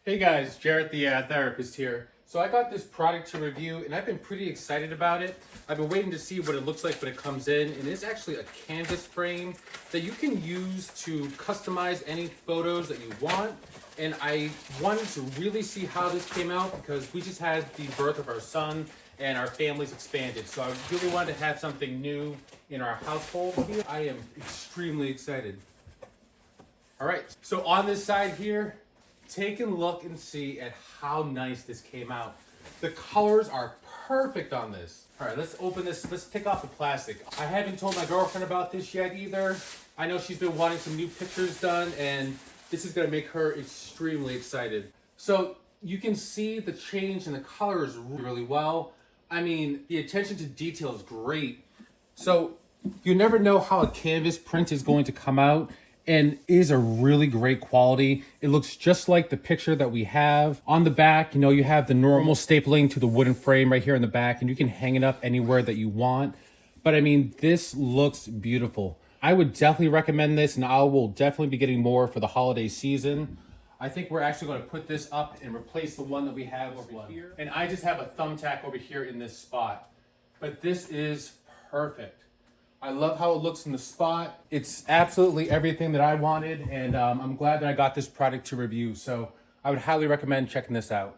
Hey guys, Jarrett the therapist here. So I got this product to review and I've been pretty excited about it. I've been waiting to see what it looks like when it comes in, and it's actually a canvas frame that you can use to customize any photos that you want. And I wanted to really see how this came out because we just had the birth of our son and our family's expanded. So I really wanted to have something new in our household here. I am extremely excited. All right, so on this side here, take a look and see at how nice this came out. The colors are perfect on this. All right, let's open this. Let's take off the plastic. I haven't told my girlfriend about this yet either. I know she's been wanting some new pictures done, and this is gonna make her extremely excited. So you can see the change in the colors really well. I mean, the attention to detail is great. So you never know how a canvas print is going to come out, and is a really great quality. It looks just like the picture that we have on the back. You know, you have the normal stapling to the wooden frame right here in the back, and you can hang it up anywhere that you want. But I mean, this looks beautiful. I would definitely recommend this, and I will definitely be getting more for the holiday season. I think we're actually going to put this up and replace the one that we have over here. And I just have a thumbtack over here in this spot. But this is perfect. I love how it looks in the spot. It's absolutely everything that I wanted, and I'm glad that I got this product to review. So I would highly recommend checking this out.